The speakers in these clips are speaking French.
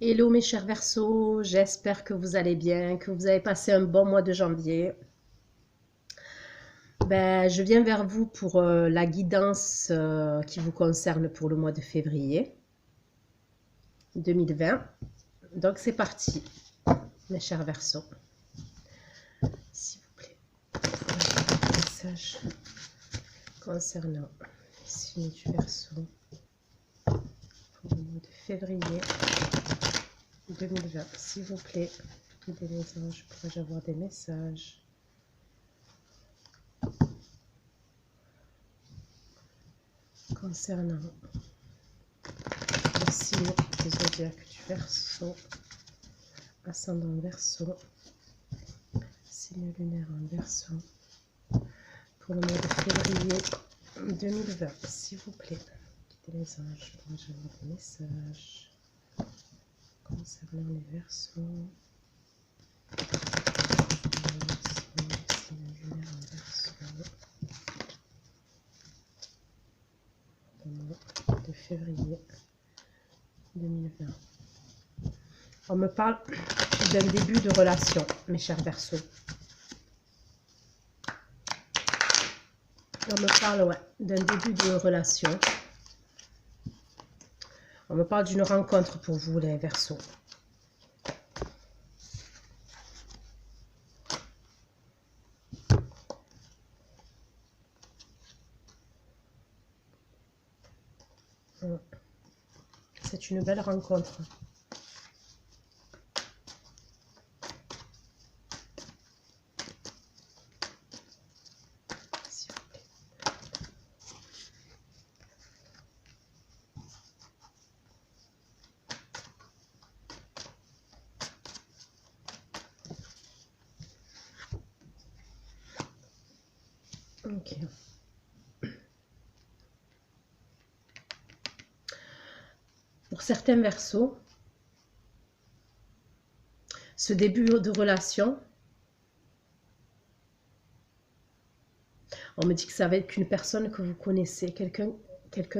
Hello mes chers Verseaux, j'espère que vous allez bien, que vous avez passé un bon mois de janvier. Je viens vers vous pour la guidance qui vous concerne pour le mois de février 2020. Donc c'est parti, mes chers Verseaux. S'il vous plaît, un message concernant les signes du Verseau pour le mois de février 2020. S'il vous plaît, des anges, pourrais-je avoir des messages concernant le signe du zodiaque du Verseau, ascendant Verseau, signe lunaire en Verseau, pour le mois de février 2020, s'il vous plaît. Quittez les anges, pourrais-je avoir des messages concernant les Verseaux, signe lunaire en Verseau, pour le mois de février 2020. On me parle d'un début de relation, mes chers Verseaux. On me parle d'un début de relation. On me parle d'une rencontre pour vous, les Verseaux. C'est une belle rencontre. Ok. Pour certains Verseaux, ce début de relation, on me dit que ça va être une personne que vous connaissez, quelqu'un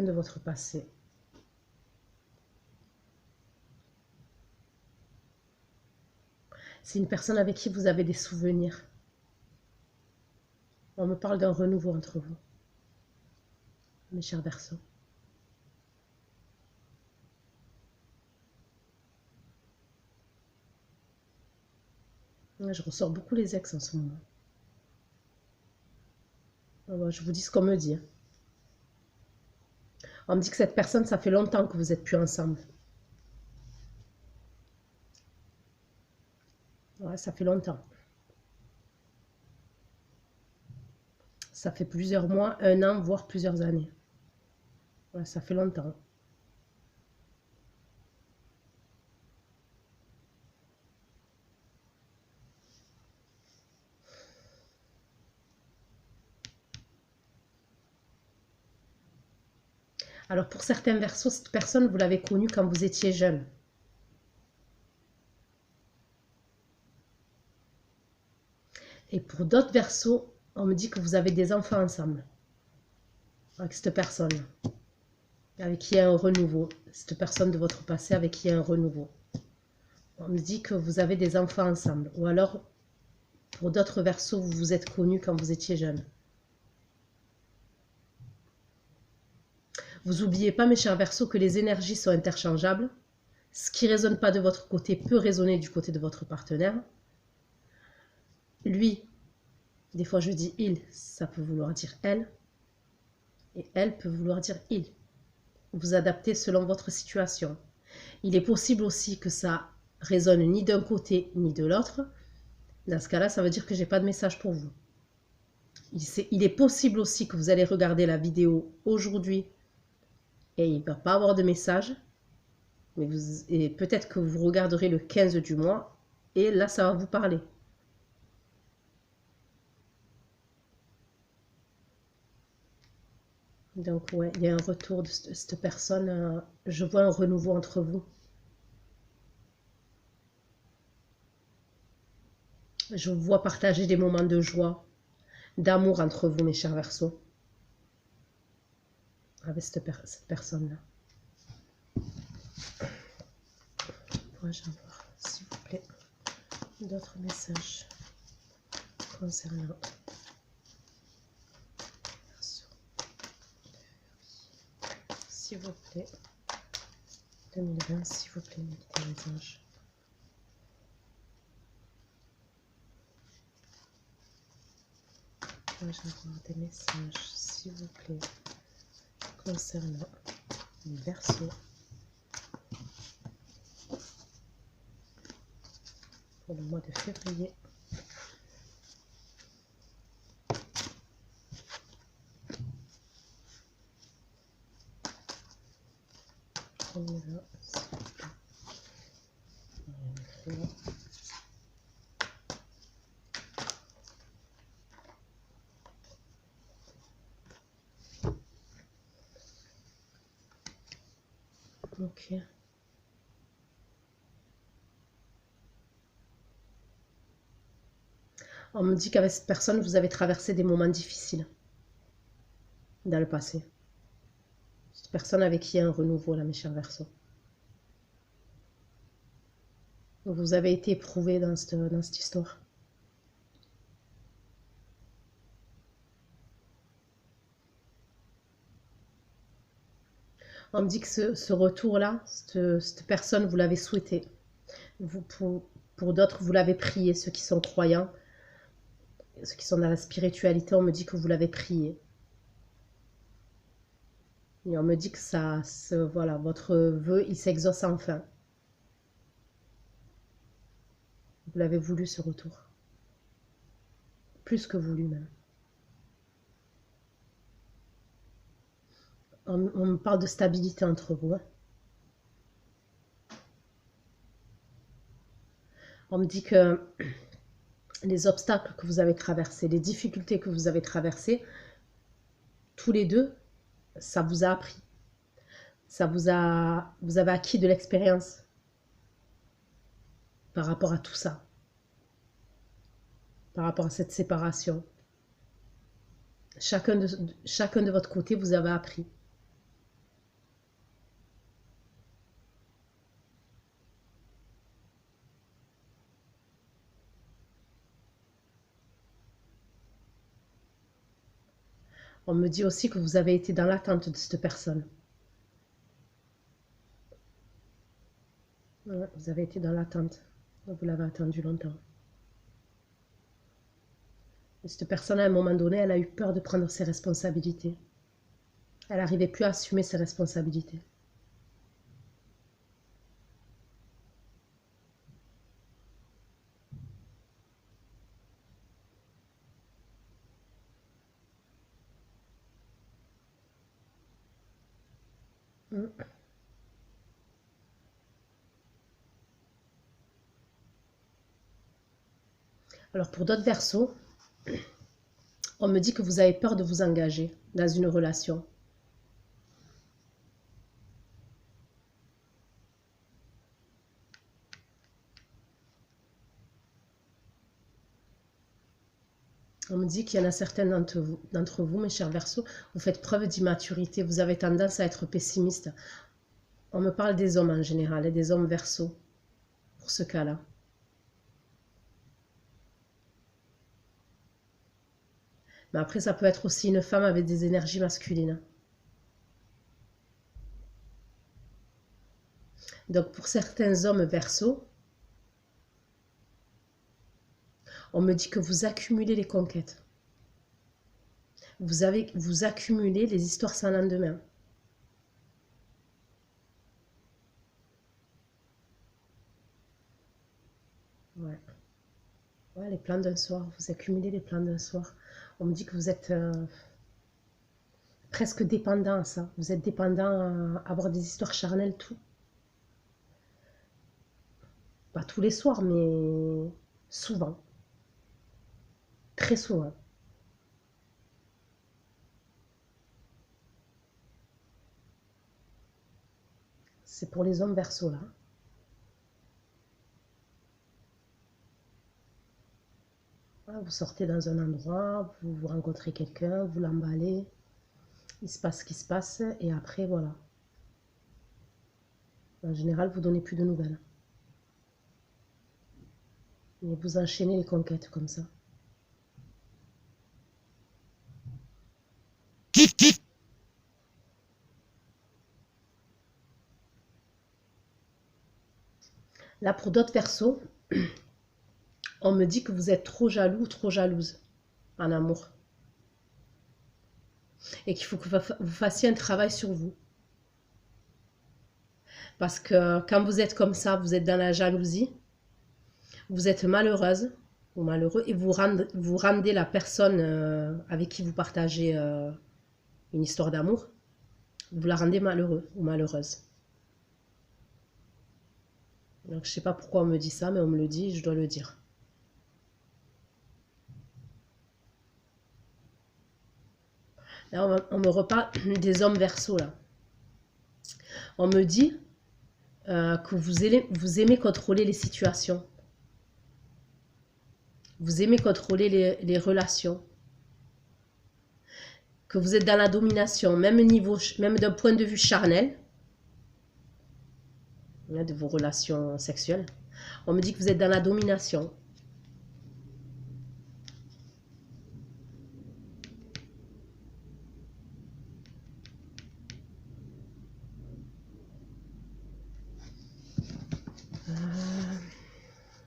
de votre passé. C'est une personne avec qui vous avez des souvenirs. On me parle d'un renouveau entre vous, mes chers Verseaux. Je ressors beaucoup les ex en ce moment. Je vous dis ce qu'on me dit. On me dit que cette personne, ça fait longtemps que vous n'êtes plus ensemble. Ouais, ça fait longtemps. Ça fait plusieurs mois, un an, voire plusieurs années. Ouais, ça fait longtemps. Alors pour certains Verseaux, cette personne, vous l'avez connue quand vous étiez jeune. Et pour d'autres Verseaux, on me dit que vous avez des enfants ensemble. Avec cette personne. Avec qui il y a un renouveau. Cette personne de votre passé avec qui il y a un renouveau. On me dit que vous avez des enfants ensemble. Ou alors, pour d'autres Verseaux, vous vous êtes connus quand vous étiez jeune. Vous n'oubliez pas, mes chers Verseaux, que les énergies sont interchangeables. Ce qui ne résonne pas de votre côté peut résonner du côté de votre partenaire. Lui, des fois je dis il, ça peut vouloir dire elle. Et elle peut vouloir dire il. Vous adaptez selon votre situation. Il est possible aussi que ça résonne ni d'un côté ni de l'autre. Dans ce cas-là, ça veut dire que je n'ai pas de message pour vous. Il est possible aussi que vous allez regarder la vidéo aujourd'hui et il ne va pas avoir de message. Et peut-être que vous regarderez le 15 du mois et là, ça va vous parler. Donc, ouais, il y a un retour de cette personne. Je vois un renouveau entre vous. Je vous vois partager des moments de joie, d'amour entre vous, mes chers Verseaux. Avec cette personne-là. Pourrais-je avoir, s'il vous plaît, d'autres messages concernant Verseau, s'il vous plaît, 2020, s'il vous plaît, mes guides et mes anges. Pourrais-je avoir des messages, s'il vous plaît, concernant Verseau pour le mois de février. Ok. On me dit qu'avec cette personne, vous avez traversé des moments difficiles dans le passé. Cette personne avec qui il y a un renouveau, là, mes chers Verseaux. Vous avez été éprouvé dans cette histoire. On me dit que ce retour-là, cette personne, vous l'avez souhaité. Pour d'autres, vous l'avez prié, ceux qui sont croyants, ceux qui sont dans la spiritualité, on me dit que vous l'avez prié. Et on me dit que voilà, votre vœu, il s'exauce enfin. Vous l'avez voulu, ce retour. Plus que voulu, même. On me parle de stabilité entre vous. Hein. On me dit que les obstacles que vous avez traversés, les difficultés que vous avez traversées, tous les deux, ça vous a appris. Vous avez acquis de l'expérience par rapport à tout ça, par rapport à cette séparation. Chacun de votre côté, vous avez appris. On me dit aussi que vous avez été dans l'attente de cette personne. Ouais, vous avez été dans l'attente. Vous l'avez attendu longtemps. Et cette personne, à un moment donné, elle a eu peur de prendre ses responsabilités. Elle n'arrivait plus à assumer ses responsabilités. Alors pour d'autres Verseaux, on me dit que vous avez peur de vous engager dans une relation. On me dit qu'il y en a certains d'entre vous, mes chers Verseaux, vous faites preuve d'immaturité, vous avez tendance à être pessimiste. On me parle des hommes en général, et des hommes Verseaux, pour ce cas-là. Mais après, ça peut être aussi une femme avec des énergies masculines. Donc pour certains hommes Verseaux, on me dit que vous accumulez les conquêtes. Vous accumulez les histoires sans lendemain. Ouais. Ouais, les plans d'un soir. Vous accumulez les plans d'un soir. On me dit que vous êtes presque dépendant à ça. Vous êtes dépendant à avoir des histoires charnelles, tout. Pas tous les soirs, mais souvent. Très souvent. C'est pour les hommes Verseaux, là. Vous sortez dans un endroit, vous rencontrez quelqu'un, vous l'emballez, il se passe ce qui se passe, et après, voilà. En général, vous ne donnez plus de nouvelles. Et vous enchaînez les conquêtes comme ça. Là, pour d'autres persos, on me dit que vous êtes trop jaloux ou trop jalouse en amour. Et qu'il faut que vous fassiez un travail sur vous. Parce que quand vous êtes comme ça, vous êtes dans la jalousie, vous êtes malheureuse ou malheureux et vous rendez la personne avec qui vous partagez une histoire d'amour, vous la rendez malheureux ou malheureuse. Donc je sais pas pourquoi on me dit ça, mais on me le dit, je dois le dire. Là, on me reparle des hommes verso là. On me dit que vous aimez contrôler les situations. Vous aimez contrôler les relations. Que vous êtes dans la domination, même niveau, même d'un point de vue charnel, de vos relations sexuelles. On me dit que vous êtes dans la domination.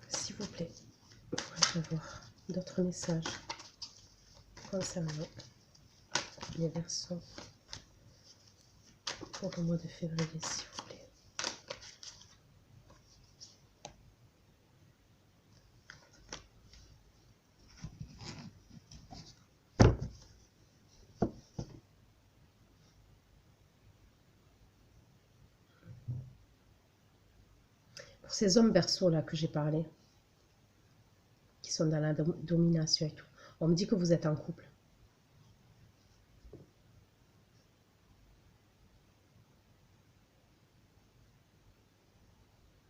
S'il vous plaît, je vais voir d'autres messages concernant les versions pour le mois de février, s'il vous plaît. Pour ces hommes berceaux là que j'ai parlé, qui sont dans la domination et tout, on me dit que vous êtes en couple.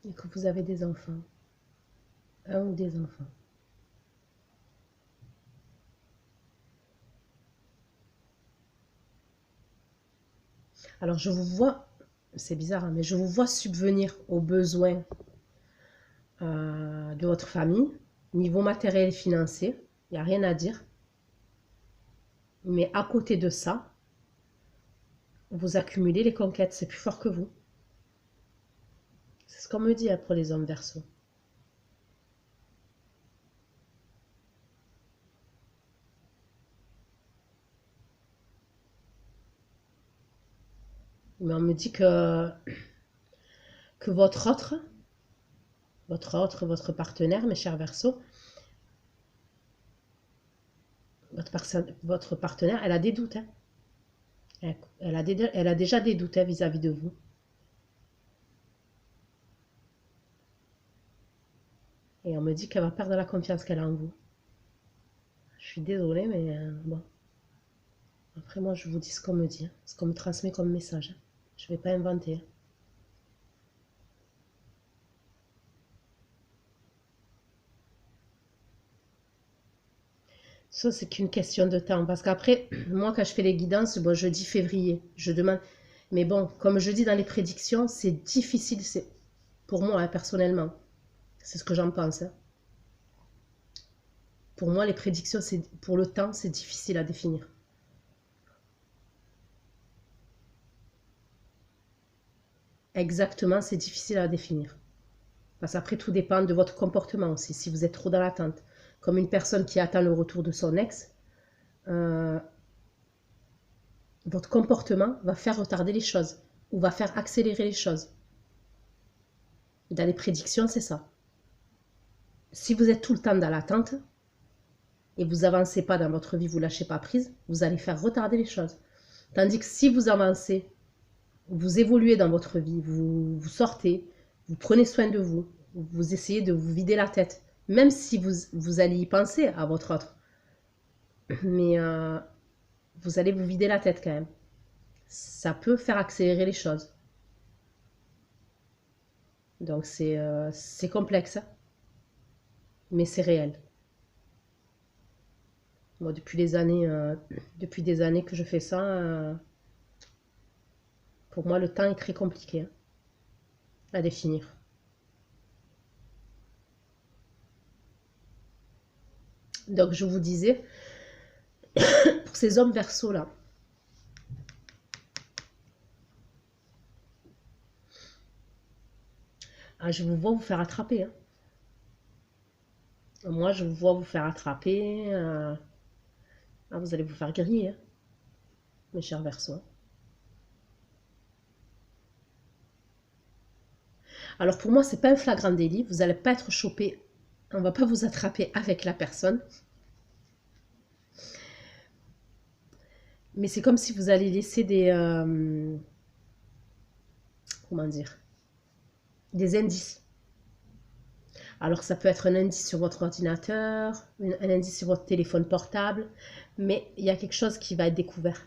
Et que vous avez des enfants. Un ou des enfants. Alors je vous vois, c'est bizarre, hein, mais je vous vois subvenir aux besoins de votre famille, niveau matériel et financier, il n'y a rien à dire. Mais à côté de ça, vous accumulez les conquêtes, c'est plus fort que vous. C'est ce qu'on me dit pour les hommes verseaux. Mais on me dit que votre partenaire, mes chers verseaux, votre partenaire, elle a des doutes. Hein. Elle a déjà des doutes vis-à-vis de vous. Et on me dit qu'elle va perdre la confiance qu'elle a en vous. Je suis désolée, mais bon. Après, moi, je vous dis ce qu'on me dit, hein, ce qu'on me transmet comme message. Hein. Je ne vais pas inventer. Hein. Ça, c'est qu'une question de temps. Parce qu'après, moi, quand je fais les guidances, bon, je dis février. Je demande. Mais bon, comme je dis dans les prédictions, c'est difficile. C'est pour moi, hein, personnellement. C'est ce que j'en pense. Hein. Pour moi, les prédictions, pour le temps, c'est difficile à définir. Exactement, c'est difficile à définir. Parce qu'après, tout dépend de votre comportement aussi. Si vous êtes trop dans l'attente, comme une personne qui attend le retour de son ex, votre comportement va faire retarder les choses ou va faire accélérer les choses. Dans les prédictions, c'est ça. Si vous êtes tout le temps dans l'attente et vous avancez pas dans votre vie, vous lâchez pas prise, vous allez faire retarder les choses. Tandis que si vous avancez, vous évoluez dans votre vie, vous sortez, vous prenez soin de vous, vous essayez de vous vider la tête, même si vous allez y penser à votre autre. Mais vous allez vous vider la tête quand même. Ça peut faire accélérer les choses. Donc c'est complexe, hein, mais c'est réel. Moi, depuis des années que je fais ça, pour moi, le temps est très compliqué hein, à définir. Donc, je vous disais, pour ces hommes Verseau là, ah, je vous vois vous faire attraper. Hein. Moi, je vous vois vous faire attraper. Ah, vous allez vous faire griller, hein, mes chers Verseaux. Alors, pour moi, c'est pas un flagrant délit. Vous n'allez pas être chopé. On va pas vous attraper avec la personne. Mais c'est comme si vous allez laisser des... comment dire? Des indices. Alors, ça peut être un indice sur votre ordinateur, un indice sur votre téléphone portable, mais il y a quelque chose qui va être découvert.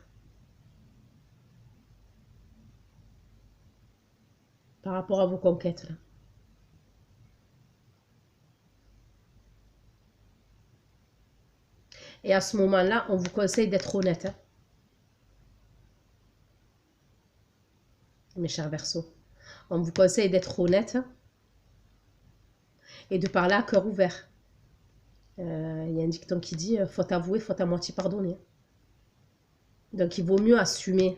Par rapport à vos conquêtes, là. Et à ce moment-là, on vous conseille d'être honnête, hein, mes chers Verseaux. On vous conseille d'être honnête et de parler à cœur ouvert. Il y a un dicton qui dit faute avouée, faute à moitié pardonnée. Donc il vaut mieux assumer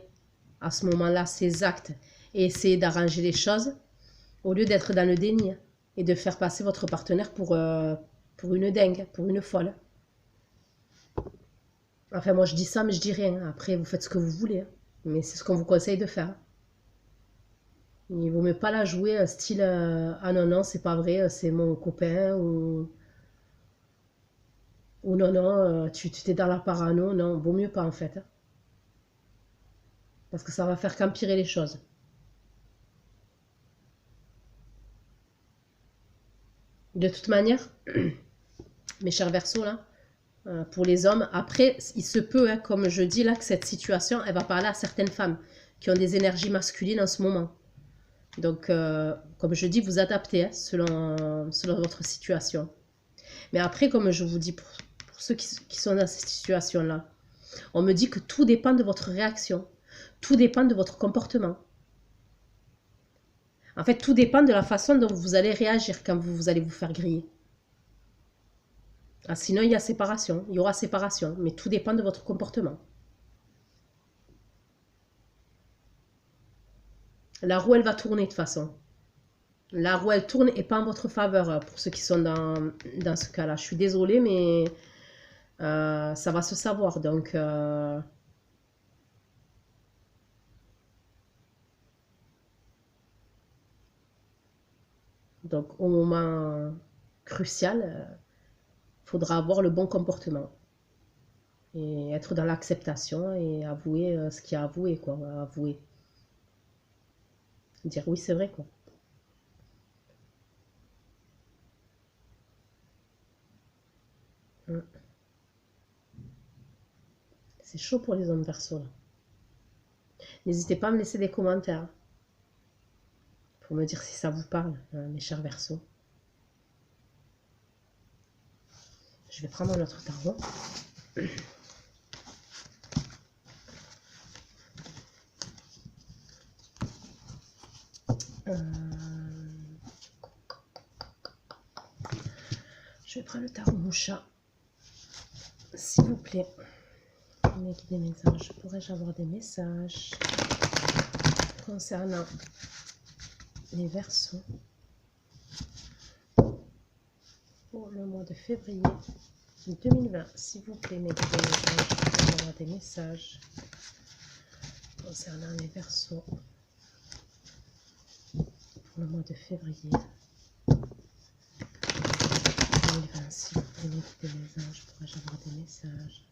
à ce moment-là ses actes et essayer d'arranger les choses au lieu d'être dans le déni et de faire passer votre partenaire pour une dingue, pour une folle. Enfin, moi je dis ça, mais je dis rien. Après, vous faites ce que vous voulez. Mais c'est ce qu'on vous conseille de faire. Il vaut mieux pas la jouer style ah non, non, c'est pas vrai, c'est mon copain ou non, non, tu t'es dans la parano. Non, vaut mieux pas en fait. Hein. Parce que ça va faire qu'empirer les choses. De toute manière, mes chers Verseaux, là, pour les hommes, après, il se peut, hein, comme je dis là, que cette situation, elle va parler à certaines femmes qui ont des énergies masculines en ce moment. Donc, comme je dis, vous adaptez hein, selon votre situation. Mais après, comme je vous dis, pour ceux qui sont dans cette situation-là, on me dit que tout dépend de votre réaction. Tout dépend de votre comportement. En fait, tout dépend de la façon dont vous allez réagir quand vous allez vous faire griller. Ah, sinon, il y a séparation. Il y aura séparation. Mais tout dépend de votre comportement. La roue, elle va tourner de toute façon. La roue, elle tourne et pas en votre faveur pour ceux qui sont dans ce cas-là. Je suis désolée, mais ça va se savoir. Donc au moment crucial, il faudra avoir le bon comportement. Et être dans l'acceptation et avouer ce qu'il y a à avouer, quoi. Avouer. Dire oui, c'est vrai, quoi. Mm. C'est chaud pour les hommes Verseaux, là. N'hésitez pas à me laisser des commentaires pour me dire si ça vous parle, mes chers Verseaux. Je vais prendre un autre tarot. Je vais prendre le tarot Moucha. S'il vous plaît, mes guides et mes anges, pourrais-je avoir des messages concernant les Verseaux pour le mois de février 2020? S'il vous plaît, mes guides et mes anges, pourrais-je avoir des messages concernant les Verseaux pour le mois de février 2020? S'il vous plaît, mes guides et mes anges, pourrais-je avoir des messages?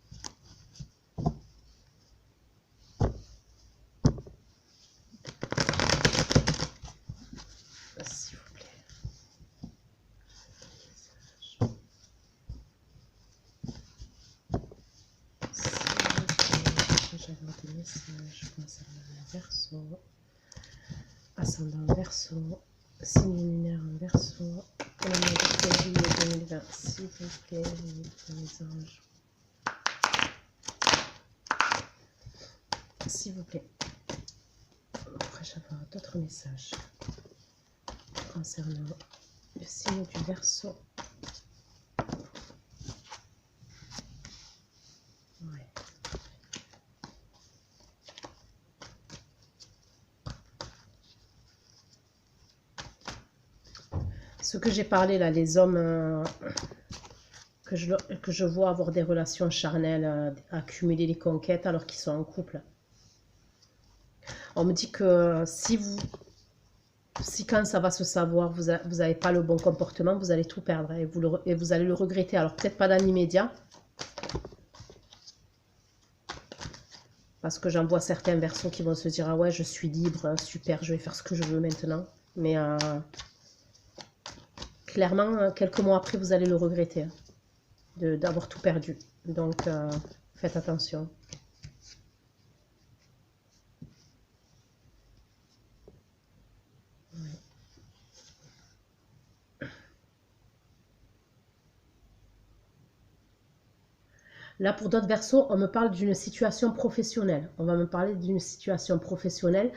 S'il vous plaît. Pourrais-je avoir des messages concernant les Verseaux? Ascendant Verseau, signe lunaire en Verseau, pour le mois de février 2020, s'il vous plaît, mes anges. S'il vous plaît, pourrais-je avoir d'autres messages concernant le signe du Verseau Ce que j'ai parlé là, les hommes que je vois avoir des relations charnelles, accumuler les conquêtes alors qu'ils sont en couple. On me dit que si quand ça va se savoir, vous n'avez pas le bon comportement, vous allez tout perdre et vous allez le regretter. Alors peut-être pas dans l'immédiat, parce que j'en vois certains versos qui vont se dire « Ah ouais, je suis libre, super, je vais faire ce que je veux maintenant. » Mais clairement, quelques mois après, vous allez le regretter d'avoir tout perdu. Donc, faites attention. Là, pour d'autres versos, on me parle d'une situation professionnelle. On va me parler d'une situation professionnelle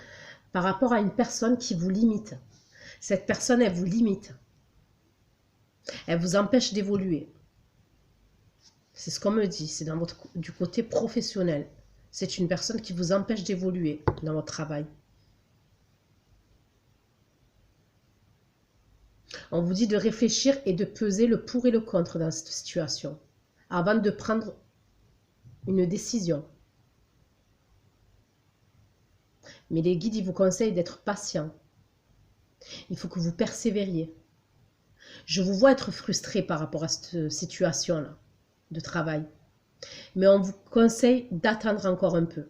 par rapport à une personne qui vous limite. Cette personne, elle vous limite. Elle vous empêche d'évoluer. C'est ce qu'on me dit. C'est du côté professionnel. C'est une personne qui vous empêche d'évoluer dans votre travail. On vous dit de réfléchir et de peser le pour et le contre dans cette situation avant de prendre une décision. Mais les guides, ils vous conseillent d'être patient. Il faut que vous persévériez. Je vous vois être frustré par rapport à cette situation-là de travail. Mais on vous conseille d'attendre encore un peu.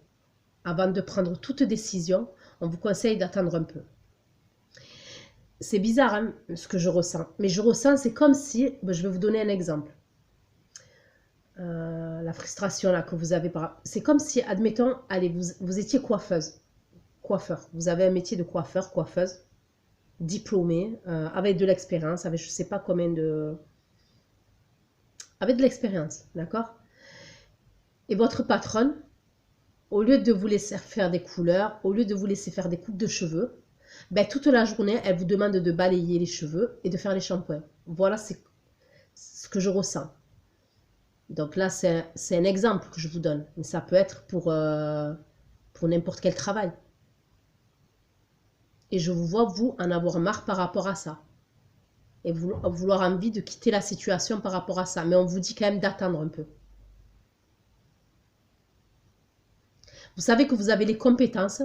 Avant de prendre toute décision, on vous conseille d'attendre un peu. C'est bizarre hein, ce que je ressens. Mais je ressens, c'est comme si, je vais vous donner un exemple. La frustration là que vous avez, c'est comme si, admettons, allez, vous étiez coiffeuse, coiffeur. Vous avez un métier de coiffeur, coiffeuse, diplômée, avec de l'expérience, avec je sais pas combien de... Avec de l'expérience, d'accord? Et votre patronne, au lieu de vous laisser faire des couleurs, au lieu de vous laisser faire des coupes de cheveux, ben, toute la journée, elle vous demande de balayer les cheveux et de faire les shampoings. Voilà, c'est ce que je ressens. Donc là, c'est un exemple que je vous donne. Mais ça peut être pour n'importe quel travail. Et je vous vois, vous, en avoir marre par rapport à ça. Et vouloir envie de quitter la situation par rapport à ça. Mais on vous dit quand même d'attendre un peu. Vous savez que vous avez les compétences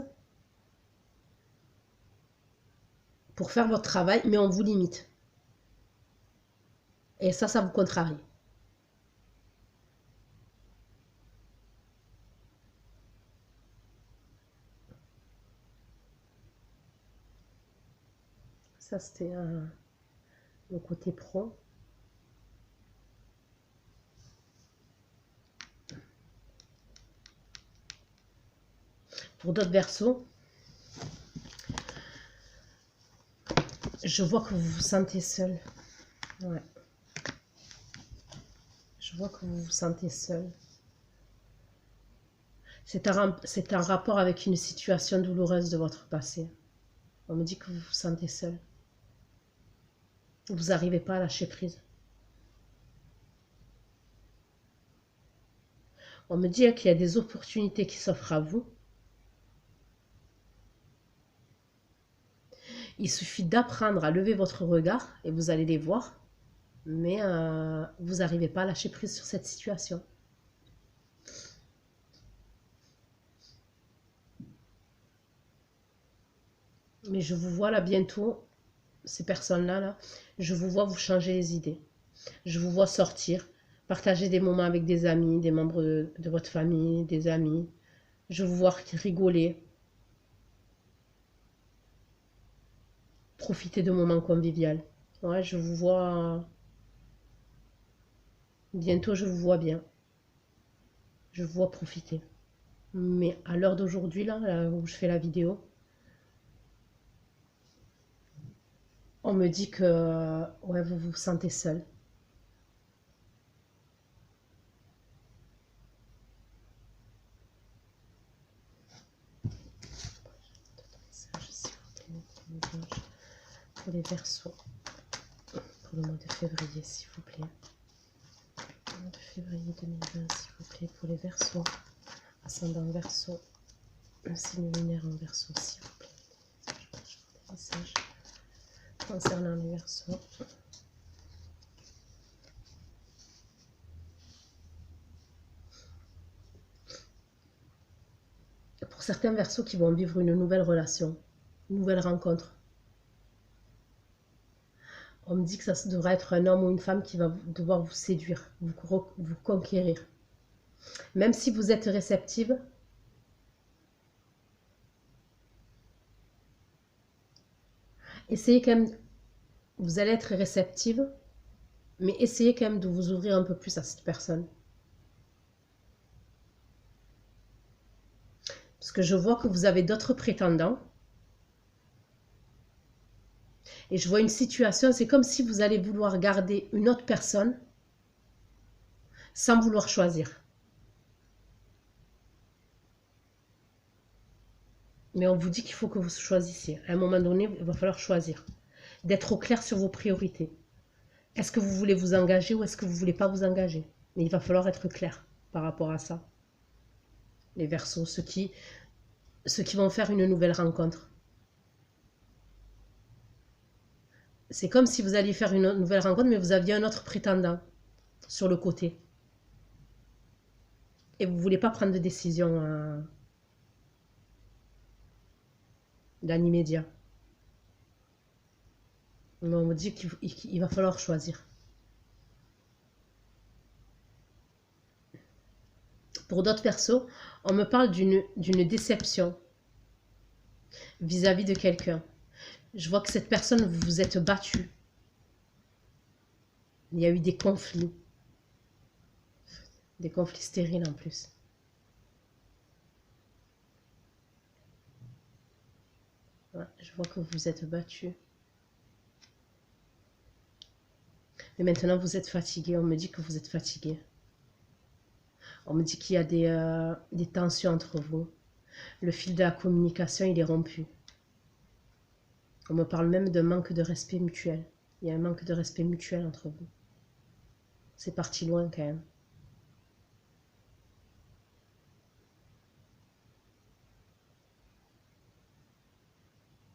pour faire votre travail, mais on vous limite. Et ça vous contrarie. Ça, c'était le côté pro. Pour d'autres versos, je vois que vous vous sentez seul. Ouais. Je vois que vous vous sentez seul. C'est un rapport avec une situation douloureuse de votre passé. On me dit que vous vous sentez seul. Vous n'arrivez pas à lâcher prise. On me dit qu'il y a des opportunités qui s'offrent à vous. Il suffit d'apprendre à lever votre regard et vous allez les voir. Mais vous n'arrivez pas à lâcher prise sur cette situation. Mais je vous vois là bientôt, ces personnes-là, là, je vous vois vous changer les idées. Je vous vois sortir, partager des moments avec des amis, des membres de votre famille, des amis. Je vous vois rigoler, profiter de moments conviviaux. Ouais, je vous vois... Bientôt, je vous vois bien. Je vous vois profiter. Mais à l'heure d'aujourd'hui, là où je fais la vidéo, on me dit que ouais, vous vous sentez seul. Pour les versos, pour le mois de février, s'il vous plaît. Le mois de février 2020, s'il vous plaît, pour les versos. Ascendant verso, le signe lunaire en verso, s'il vous plaît. Des messages concernant les Verseaux. Pour certains Verseaux qui vont vivre une nouvelle relation, une nouvelle rencontre. On me dit que ça devra être un homme ou une femme qui va devoir vous séduire, vous conquérir. Même si vous êtes réceptive, essayez quand même, vous allez être réceptive, mais essayez quand même de vous ouvrir un peu plus à cette personne. Parce que je vois que vous avez d'autres prétendants. Et je vois une situation, c'est comme si vous allez vouloir garder une autre personne sans vouloir choisir. Mais on vous dit qu'il faut que vous choisissiez. À un moment donné, il va falloir choisir. D'être au clair sur vos priorités. Est-ce que vous voulez vous engager ou est-ce que vous ne voulez pas vous engager? Mais il va falloir être clair par rapport à ça. Les Verseaux, ceux qui vont faire une nouvelle rencontre. C'est comme si vous alliez faire une nouvelle rencontre, mais vous aviez un autre prétendant sur le côté. Et vous ne voulez pas prendre de décision dans l'immédiat. Mais on me dit qu'il va falloir choisir. Pour d'autres persos, on me parle d'une déception vis-à-vis de quelqu'un. Je vois que cette personne, vous vous êtes battu. Il y a eu des conflits stériles en plus. Ouais, je vois que vous vous êtes battu. Mais maintenant, vous êtes fatigué. On me dit que vous êtes fatigué. On me dit qu'il y a des tensions entre vous. Le fil de la communication, il est rompu. On me parle même d'un manque de respect mutuel. Il y a un manque de respect mutuel entre vous. C'est parti loin quand même.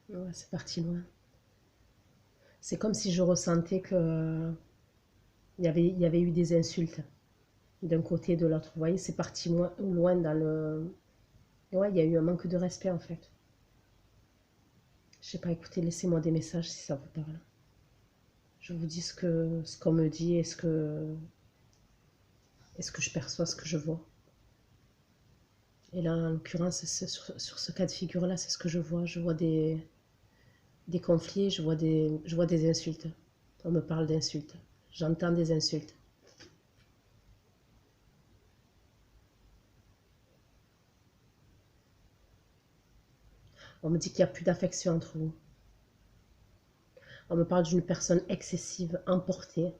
Ouais, c'est parti loin. C'est comme si je ressentais que il y avait eu des insultes d'un côté et de l'autre. Vous voyez, c'est parti loin dans le... Et ouais, il y a eu un manque de respect en fait. Je sais pas, écoutez, laissez-moi des messages si ça vous parle. Je vous dis ce qu'on me dit et ce que je perçois, ce que je vois. Et là, en l'occurrence, sur ce cas de figure-là, c'est ce que je vois. Je vois des conflits, je vois des insultes. On me parle d'insultes. J'entends des insultes. On me dit qu'il n'y a plus d'affection entre vous. On me parle d'une personne excessive, emportée,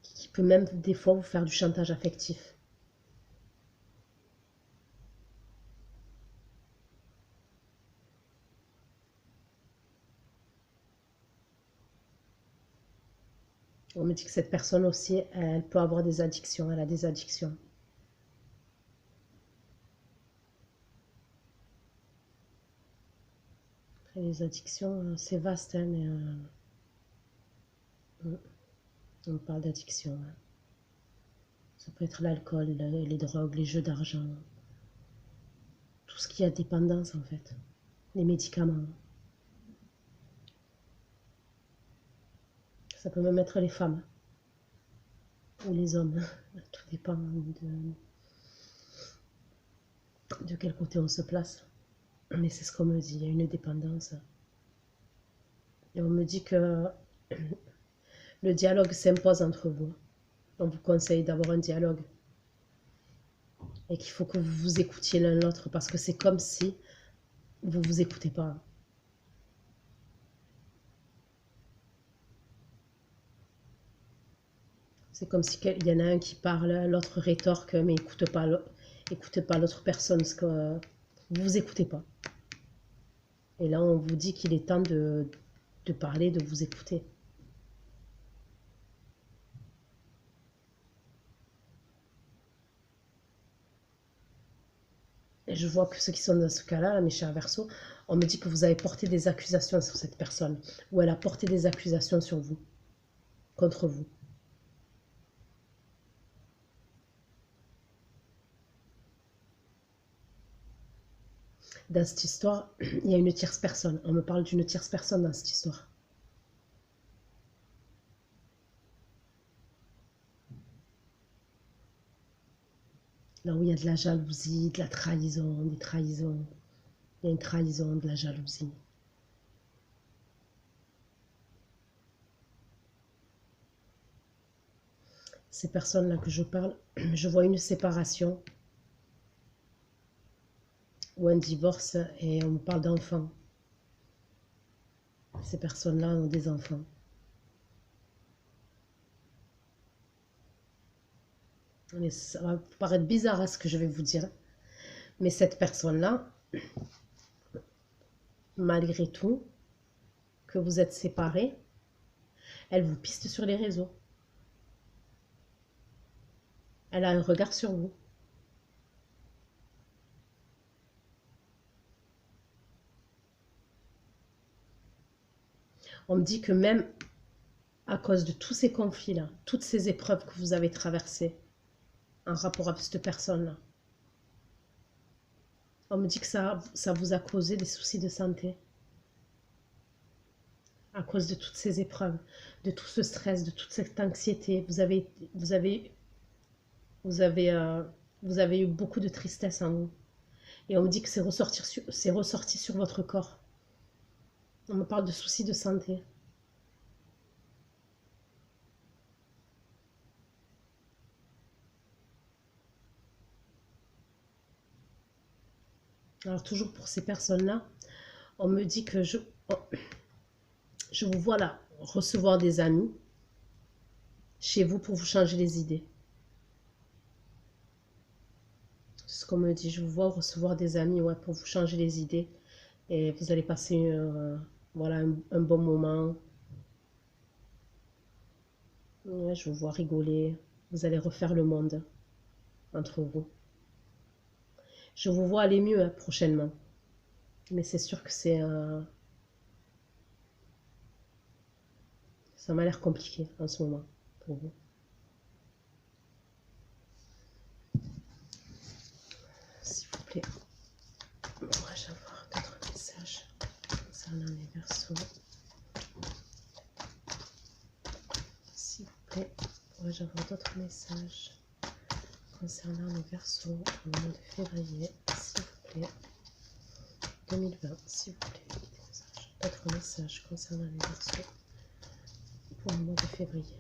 qui peut même des fois vous faire du chantage affectif. On me dit que cette personne aussi, elle peut avoir des addictions, elle a des addictions. Après, les addictions, c'est vaste, hein, mais on parle d'addiction. Hein. Ça peut être l'alcool, les drogues, les jeux d'argent, tout ce qui a dépendance en fait, les médicaments. Ça peut même être les femmes ou les hommes, tout dépend de quel côté on se place. Mais c'est ce qu'on me dit, il y a une dépendance. Et on me dit que le dialogue s'impose entre vous. On vous conseille d'avoir un dialogue. Et qu'il faut que vous vous écoutiez l'un l'autre parce que c'est comme si vous ne vous écoutez pas. C'est comme si il y en a un qui parle, l'autre rétorque, mais écoutez pas l'autre personne, parce que vous vous écoutez pas. Et là, on vous dit qu'il est temps de parler, de vous écouter. Et je vois que ceux qui sont dans ce cas-là, mes chers Verseaux, On me dit que vous avez porté des accusations sur cette personne, ou elle a porté des accusations sur vous, contre vous. Dans cette histoire, il y a une tierce personne. On me parle d'une tierce personne dans cette histoire. Là où il y a de la jalousie, de la trahison, des trahisons. Il y a une trahison, de la jalousie. Ces personnes-là que je parle, je vois une séparation ou un divorce et on me parle d'enfants. Ces personnes-là ont des enfants. Mais ça va vous paraître bizarre à ce que je vais vous dire. Mais cette personne-là, malgré tout, que vous êtes séparés, elle vous piste sur les réseaux. Elle a un regard sur vous. On me dit que même à cause de tous ces conflits-là, toutes ces épreuves que vous avez traversées en rapport avec cette personne-là, on me dit que ça vous a causé des soucis de santé. À cause de toutes ces épreuves, de tout ce stress, de toute cette anxiété, vous avez eu beaucoup de tristesse en vous. Et on me dit que c'est ressorti sur votre corps. On me parle de soucis de santé. Alors toujours pour ces personnes-là, on me dit que je vous vois là recevoir des amis chez vous pour vous changer les idées. C'est ce qu'on me dit, je vous vois recevoir des amis pour vous changer les idées. Et vous allez passer voilà, un bon moment. Ouais, je vous vois rigoler. Vous allez refaire le monde entre vous. Je vous vois aller mieux prochainement. Mais c'est sûr que ça m'a l'air compliqué en ce moment pour vous. S'il vous plaît. Pourrais-je avoir d'autres messages concernant les Verseaux? S'il vous plaît, pourrais-je avoir d'autres messages concernant les Verseaux au mois de février, s'il vous plaît, 2020, s'il vous plaît, d'autres messages concernant les Verseaux pour le mois de février.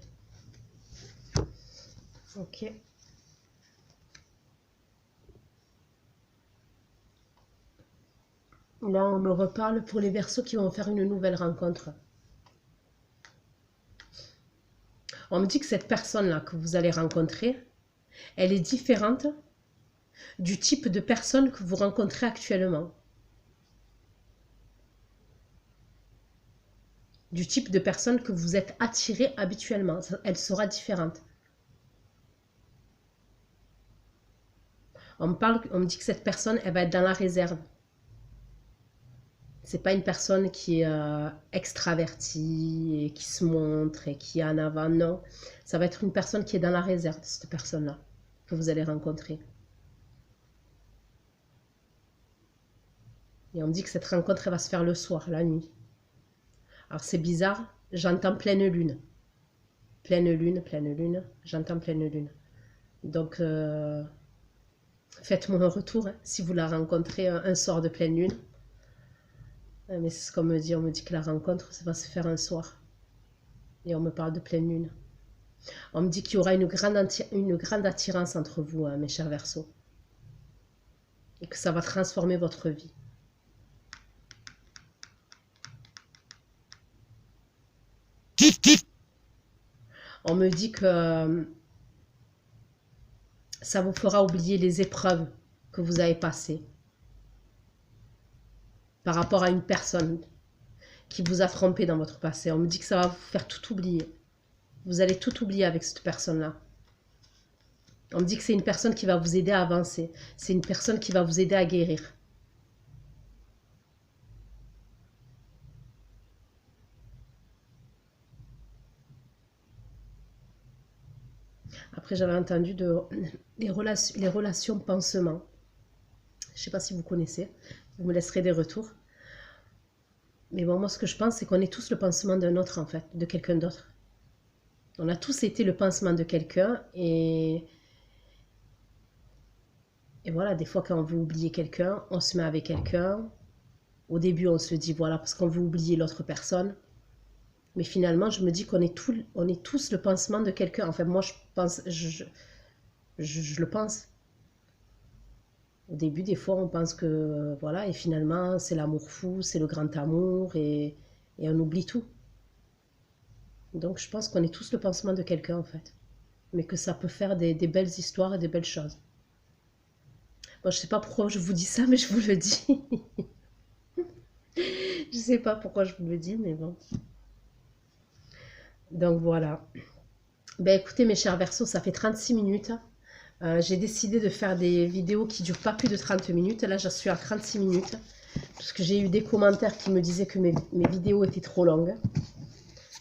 Ok. Là, on me reparle pour les Verseaux qui vont faire une nouvelle rencontre. On me dit que cette personne-là que vous allez rencontrer, elle est différente du type de personne que vous rencontrez actuellement. Du type de personne que vous êtes attiré habituellement. Elle sera différente. On me dit que cette personne, elle va être dans la réserve. C'est pas une personne qui est extravertie et qui se montre et qui est en avant. Non, ça va être une personne qui est dans la réserve, cette personne-là, que vous allez rencontrer. Et on me dit que cette rencontre, elle va se faire le soir, la nuit. Alors c'est bizarre, j'entends pleine lune. Pleine lune, j'entends pleine lune. Donc, faites-moi un retour si vous la rencontrez un soir de pleine lune. Mais c'est ce qu'on me dit. On me dit que la rencontre, ça va se faire un soir. Et on me parle de pleine lune. On me dit qu'il y aura une grande attirance entre vous, mes chers Verseaux. Et que ça va transformer votre vie. On me dit que ça vous fera oublier les épreuves que vous avez passées par rapport à une personne qui vous a trompé dans votre passé. On me dit que ça va vous faire tout oublier. Vous allez tout oublier avec cette personne-là. On me dit que c'est une personne qui va vous aider à avancer. C'est une personne qui va vous aider à guérir. Après, j'avais entendu les relations pansement. Je ne sais pas si vous connaissez. Vous me laisserez des retours. Mais bon, moi, ce que je pense, c'est qu'on est tous le pansement d'un autre, en fait, de quelqu'un d'autre. On a tous été le pansement de quelqu'un. Et voilà, des fois, quand on veut oublier quelqu'un, on se met avec quelqu'un. Au début, on se dit, voilà, parce qu'on veut oublier l'autre personne. Mais finalement, je me dis qu'on est, on est tous le pansement de quelqu'un. Enfin, moi, je pense, je le pense. Au début, des fois, on pense que, voilà, et finalement, c'est l'amour fou, c'est le grand amour, et on oublie tout. Donc, je pense qu'on est tous le pansement de quelqu'un, en fait. Mais que ça peut faire des belles histoires et des belles choses. Bon, je sais pas pourquoi je vous dis ça, mais je vous le dis. Je sais pas pourquoi je vous le dis, mais bon. Donc, voilà. Ben, écoutez, mes chers Verseaux, ça fait 36 minutes. J'ai décidé de faire des vidéos qui durent pas plus de 30 minutes. Là, je suis à 36 minutes. Parce que j'ai eu des commentaires qui me disaient que mes vidéos étaient trop longues.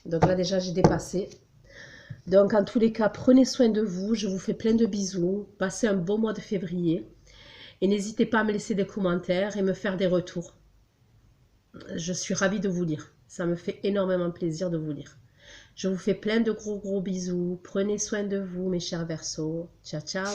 Donc là, déjà, j'ai dépassé. Donc, en tous les cas, prenez soin de vous. Je vous fais plein de bisous. Passez un bon mois de février. Et n'hésitez pas à me laisser des commentaires et me faire des retours. Je suis ravie de vous lire. Ça me fait énormément plaisir de vous lire. Je vous fais plein de gros bisous. Prenez soin de vous, mes chers Verseaux. Ciao, ciao.